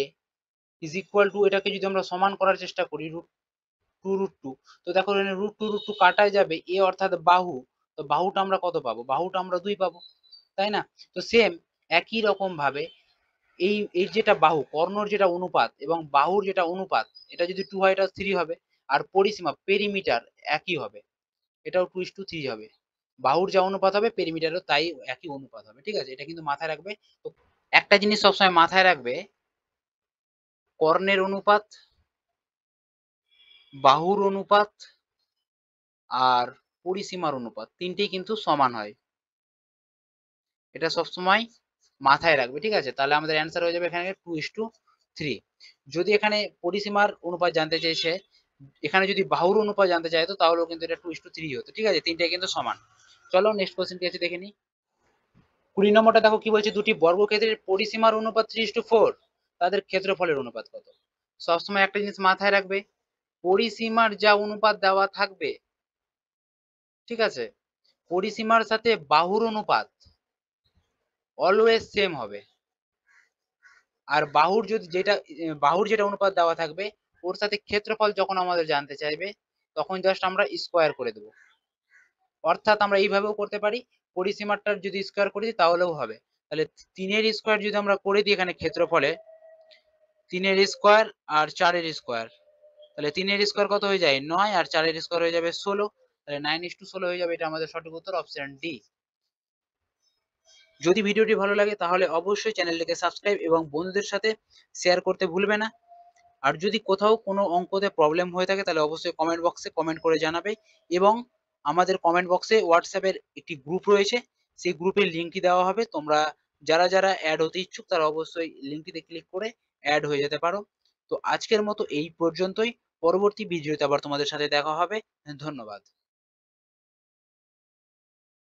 is equal two, এটাকে যদি আমরা সমান করার চেষ্টা করি √2, তো দেখো √2 কাটায় যাবে, এ অর্থাৎ বাহু, তো বাহুটা আমরা কত পাবো? বাহুটা আমরা 2 পাবো, তাই না? তো সেম একই রকম ভাবে এই এই যেটা বাহু, কর্ণর যেটা অনুপাত এবং বাহুর যেটা অনুপাত, এটা যদি 2 হয় এটা 3 হবে, আর পরিসীমা পেরিমিটার একই হবে, এটাও 2:3 হবে। বাহুর যা অনুপাত হবে পেরিমিটারও তাই একই অনুপাত হবে, ঠিক আছে, এটা কিন্তু মাথায় রাখবে। তো একটা জিনিস সবসময় মাথায় রাখবে, কর্ণের অনুপাত, বাহুর অনুপাত আর পরিসীমার অনুপাত তিনটেই কিন্তু সমান হয়, এটা সবসময় মাথায় রাখবে, ঠিক আছে। তাহলে আমাদের অ্যান্সার হয়ে যাবে এখানে 2:3। যদি এখানে পরিসীমার অনুপাত জানতে চেয়েছে, এখানে যদি বাহুর অনুপাত জানতে চাইতো তাহলেও কিন্তু এটা 2:3 হতো, ঠিক আছে, তিনটাই কিন্তু সমান। চলো নেক্সট কোশ্চেন কি আছে দেখে নিই। 20 নম্বরটা দেখো কি বলছে, দুটি বর্গক্ষেত্রের পরিসীমার অনুপাত 3:4, তাদের ক্ষেত্রফলের অনুপাত কত? সবসময় একটা জিনিস মাথায় রাখবে, পরিসীমার যা অনুপাত দেওয়া থাকবে, ঠিক আছে, পরিসীমার সাথে বাহুর অনুপাত অলওয়েজ সেম হবে, আর বাহুর যেটা অনুপাত দেওয়া থাকবে ওর সাথে ক্ষেত্রফল যখন আমাদের জানতে চাইবে তখন জাস্ট আমরা স্কোয়ার করে দেবো। অর্থাৎ আমরা এইভাবেও করতে পারি, পরিসীমাটার যদি স্কোয়ার করে দিই তাহলেও হবে। তাহলে 3-এর স্কোয়ার যদি আমরা করে দিই এখানে ক্ষেত্রফলে, 3-এর স্কোয়ার আর 4-এর স্কোয়ার, তাহলে 3-এর স্কোয়ার কত হয়ে যায়? 9, আর 4-এর স্কোয়ার হয়ে যাবে 16, তাহলে 9:16 হয়ে যাবে, এটা আমাদের সঠিক উত্তর অপশন ডি। যদি ভিডিওটি ভালো লাগে তাহলে অবশ্যই চ্যানেলটিকে সাবস্ক্রাইব এবং বন্ধুদের সাথে শেয়ার করতে ভুলবে না। আর যদি কোথাও কোনো অঙ্কতে প্রবলেম হয়ে থাকে তাহলে অবশ্যই কমেন্ট বক্সে কমেন্ট করে জানাবে, এবং আমাদের কমেন্ট বক্সে হোয়াটসঅ্যাপের একটি গ্রুপ রয়েছে, সেই গ্রুপের লিঙ্কটি দেওয়া হবে, তোমরা যারা যারা অ্যাড হতে ইচ্ছুক তারা অবশ্যই লিঙ্কটিতে ক্লিক করে অ্যাড হয়ে যেতে পারো। তো আজকের মতো এই পর্যন্তই, পরবর্তী ভিডিওতে আবার তোমাদের সাথে দেখা হবে। ধন্যবাদ।